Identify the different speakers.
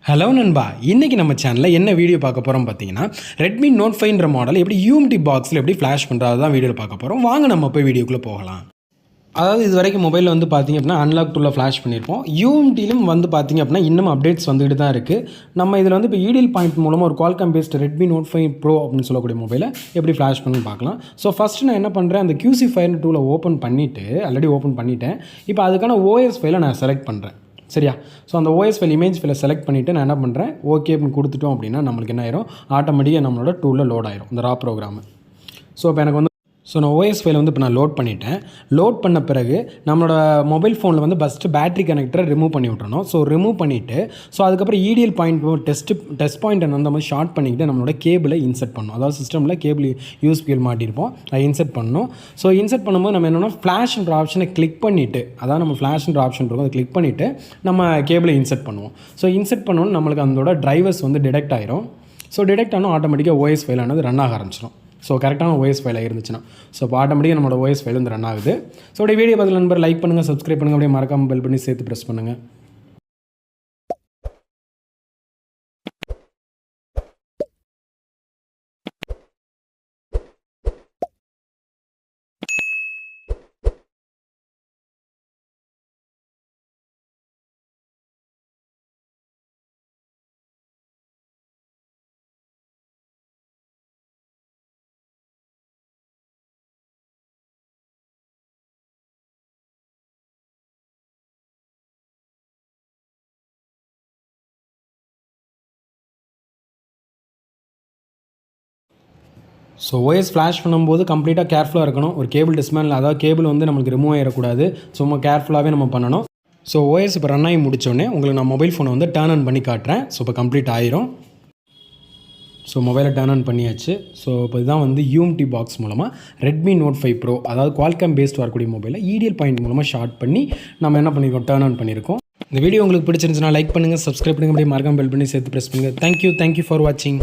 Speaker 1: Hello நண்பா, இன்றைக்கி நம்ம சேனலில் என்ன வீடியோ பார்க்க போகிறோம் பார்த்தீங்கன்னா, ரெட்மி நோட் 5ன்ற மாடல் எப்படி UMT பாக்ஸில் எப்படி ஃப்ளாஷ் பண்ணுறது தான் வீடியோவில் பார்க்க போகிறோம். வாங்க நம்ம போய் வீடியோக்குள்ளே போகலாம். அதாவது இது வரைக்கும் மொபைலில் வந்து பார்த்திங்க அப்படின்னா அன்லாக் டூவில் ஃப்ளாஷ் பண்ணியிருப்போம். UMTலும் வந்து பார்த்திங்க அப்படின்னா இன்னும் அப்டேட்ஸ் வந்துகிட்டு தான் இருக்குது. நம்ம இதில் வந்து இப்போ ஈடியல் பாயிண்ட் மூலமாக ஒரு Qualcomm based Redmi Note 5 Pro அப்படின்னு சொல்லக்கூடிய மொபைலை எப்படி ஃப்ளாஷ் பண்ணி பார்க்கலாம். ஸோ ஃபஸ்ட்டு நான் என்ன பண்ணுறேன், அந்த QC ஃபைல் டூவில் ஓப்பன் பண்ணிவிட்டு ஆல்ரெடி ஓப்பன் பண்ணிவிட்டேன். இப்போ அதுக்கான OS ஃபைலை நான் செலக்ட் பண்ணுறேன். சரியா? ஸோ அந்த OS ஃபைல் இமேஜ் ஃபைலை செலக்ட் பண்ணிவிட்டு நான் என்ன பண்ணுறேன், ஓகே அப்படின்னு கொடுத்துட்டோம் அப்படின்னா நம்மளுக்கு என்ன ஆயிரும், ஆட்டோமேட்டிக்காக நம்மளோட டூலில் லோட் ஆயிரும் இந்த ரா ப்ரோக்ராமு. ஸோ இப்போ எனக்கு வந்து நான் OS ஃபைலை வந்து இப்போ நான் லோட் பண்ணிட்டேன். லோட் பண்ண பிறகு நம்மளோட மொபைல் ஃபோனில் வந்து ஃபஸ்ட்டு பேட்டரி கனெக்டரை ரிமூவ் பண்ணி விட்றணும். ஸோ ரிமூவ் பண்ணிவிட்டு அதுக்கப்புறம் ஈடியல் பாயிண்ட் டெஸ்ட் பாயிண்ட்டை வந்து நம்ம ஷார்ட் பண்ணிக்கிட்டு நம்மளோட கேபிளை இன்செர்ட் பண்ணணும். அதாவது சிஸ்டமில் கேபிள் யூஎஸ்பிஎல் மாட்டியிருப்போம், அதை இன்செர்ட் பண்ணணும். ஸோ இன்செர்ட் பண்ணும்போது நம்ம என்னென்னா ஃப்ளாஷ்ன்ற ஆப்ஷனை கிளிக் பண்ணிவிட்டு, அதாவது நம்ம ஃப்ளாஷ்ன்ற ஆப்ஷன் இருக்கும், அதை கிளிக் பண்ணிவிட்டு நம்ம கேபிளை இன்செர்ட் பண்ணுவோம். ஸோ இன்செர்ட் பண்ணோன்னு நம்மளுக்கு அதோட டிரைவர்ஸ் வந்து டிடெக்ட் ஆயிரும். ஸோ டிடெக்ட் ஆனால் ஆட்டோமேட்டிக்காக OS ஃபைலானது ரன் ஆக ஆரம்பிச்சிடும். ஸோ கரெக்டான OS ஃபைலாக இருந்துச்சுன்னா ஸோ இப்போ ஆட்டோமேட்டிக்காக நம்மளோட OS ஃபைல் வந்து ரன் ஆகுது. ஸோ அப்படியே வீடியோ பார்த்து நண்பர் லைக் பண்ணுங்கள், சப்ஸ்கிரைப் பண்ணுங்கள், அப்படியே மறக்காமல் பெல் பண்ணி சேர்த்து ப்ரெஸ் பண்ணுங்கள். ஸோ OS ஃப்ளாஷ் பண்ணும்போது கம்ப்ளீட்டாக கேர்ஃபுல்லாக இருக்கணும். ஒரு கேபிள் டிஸ்மேண்டில், அதாவது கேபிள் வந்து நம்மளுக்கு ரிமூவ் ஆகிடக்கூடாது. சும்மா கேர்ஃபுல்லாகவே நம்ம பண்ணணும். ஸோ OS இப்போ ரன் ஆகி முடித்தோடனே உங்களுக்கு நான் மொபைல் ஃபோனை வந்து டர்ன் ஆன் பண்ணி காட்டுறேன். ஸோ இப்போ கம்ப்ளீட் ஆயிரும். ஸோ மொபைலை டர்ன் ஆன் பண்ணியாச்சு. ஸோ இப்போ இதுதான் வந்து UMT பாக்ஸ் மூலமாக ரெட்மி நோட் 5 ப்ரோ, அதாவது குவால்காம் பேஸ்ட் வரக்கூடிய மொபைலை ஈடியல் பாயிண்ட் மூலமாக ஷார்ட் பண்ணி நம்ம என்ன பண்ணியிருக்கோம், டர்ன் ஆன் பண்ணியிருக்கோம். இந்த வீடியோ உங்களுக்கு பிடிச்சிருந்துச்சுன்னா லைக் பண்ணுங்கள், சப்ஸ்கிரைப் பண்ணுங்கள், அப்படியே மறக்காமல் பெல் பண்ணி சேர்த்து ப்ரெஸ் பண்ணுங்கள். தேங்க்யூ ஃபார் வாட்சிங்.